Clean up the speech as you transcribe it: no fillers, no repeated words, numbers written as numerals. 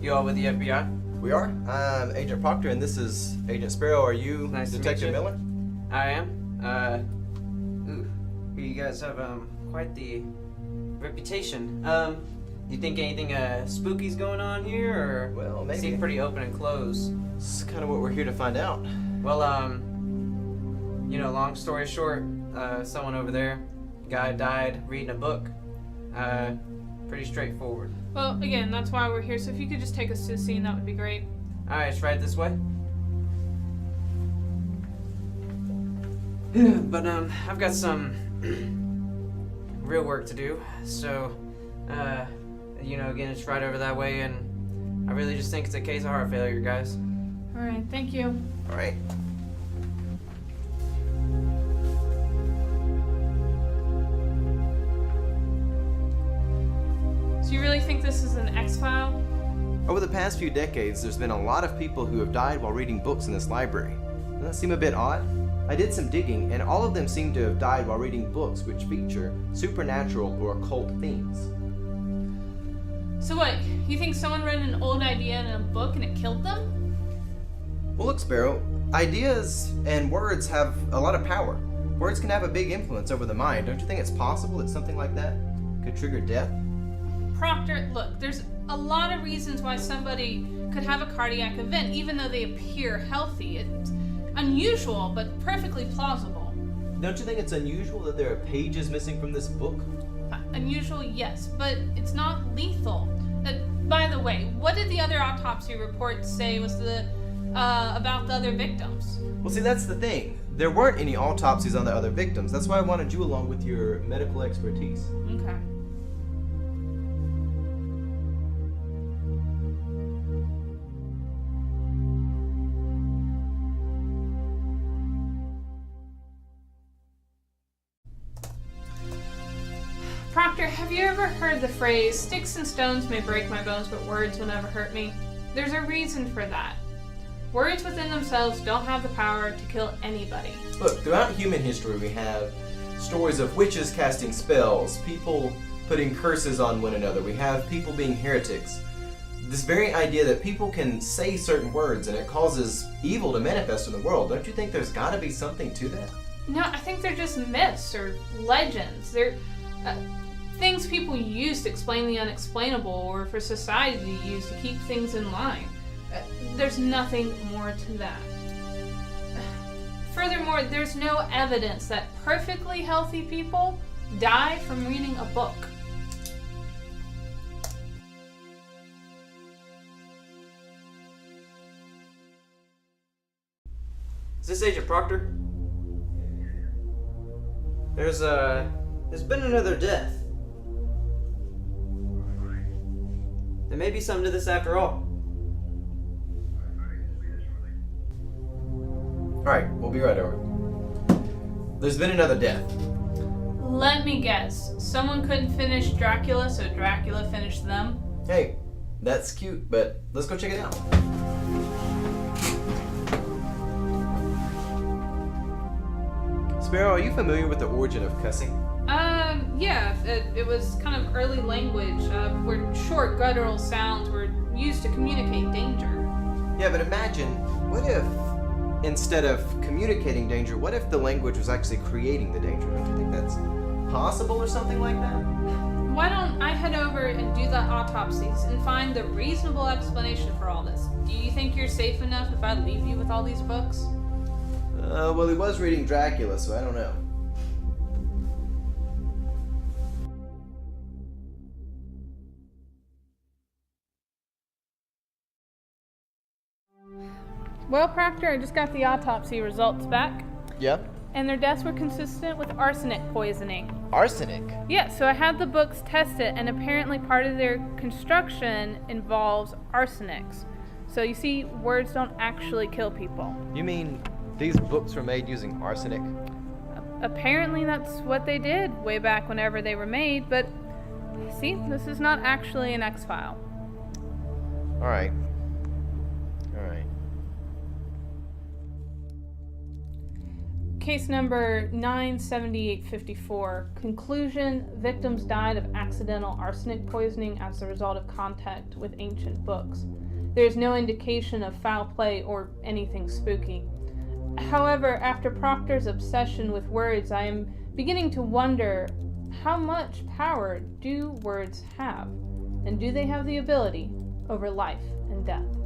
You all with the FBI? We are. I'm Agent Proctor, and this is Agent Sparrow. Are you Nice to Detective meet you. Miller? I am. You guys have quite the reputation. You think anything spooky's going on here, or Well, maybe. seem pretty open and closed? It's kind of what we're here to find out. Well, long story short, someone over there, guy died reading a book. Pretty straightforward. Well, again, that's why we're here, so if you could just take us to the scene, that would be great. Alright, it's right this way. But, I've got some real work to do, so, again, it's right over that way, and I really just think it's a case of heart failure, guys. Alright, thank you. All right. So you really think this is an X-File? Over the past few decades, there's been a lot of people who have died while reading books in this library. Doesn't that seem a bit odd? I did some digging, and all of them seem to have died while reading books which feature supernatural or occult themes. So what, you think someone read an old idea in a book and it killed them? Well, look, Sparrow, ideas and words have a lot of power. Words can have a big influence over the mind. Don't you think it's possible that something like that could trigger death? Proctor, look, there's a lot of reasons why somebody could have a cardiac event even though they appear healthy. It's unusual, but perfectly plausible. Don't you think it's unusual that there are pages missing from this book? Unusual, yes, but it's not lethal. By the way, what did the other autopsy report say was about the other victims? Well, see, that's the thing. There weren't any autopsies on the other victims. That's why I wanted you along with your medical expertise. Okay. Proctor, have you ever heard the phrase, "Sticks and stones may break my bones, but words will never hurt me"? There's a reason for that. Words within themselves don't have the power to kill anybody. Look, throughout human history, we have stories of witches casting spells, people putting curses on one another. We have people being heretics. This very idea that people can say certain words and it causes evil to manifest in the world. Don't you think there's got to be something to that? No, I think they're just myths or legends. They're things people use to explain the unexplainable or for society to use to keep things in line. There's nothing more to that. Furthermore, there's no evidence that perfectly healthy people die from reading a book. Is this Agent Proctor? There's been another death. There may be something to this after all. Alright, we'll be right over. There's been another death. Let me guess. Someone couldn't finish Dracula, so Dracula finished them? Hey, that's cute, but let's go check it out. Sparrow, are you familiar with the origin of cussing? Yeah, it was kind of early language where short guttural sounds were used to communicate danger. Yeah, but imagine, what if, instead of communicating danger, what if the language was actually creating the danger? Don't you think that's possible or something like that? Why don't I head over and do the autopsies and find the reasonable explanation for all this? Do you think you're safe enough if I leave you with all these books? Well, he was reading Dracula, so I don't know. Well, Proctor, I just got the autopsy results back, Yep. and their deaths were consistent with arsenic poisoning. Arsenic? Yeah, so I had the books tested, and apparently part of their construction involves arsenics. So you see, words don't actually kill people. You mean these books were made using arsenic? Apparently that's what they did way back whenever they were made, but see, this is not actually an X-File. Alright. case number 97854. Conclusion: victims died of accidental arsenic poisoning as a result of contact with ancient books. There is no indication of foul play or anything spooky. However, after Proctor's obsession with words, I am beginning to wonder, how much power do words have? And do they have the ability over life and death?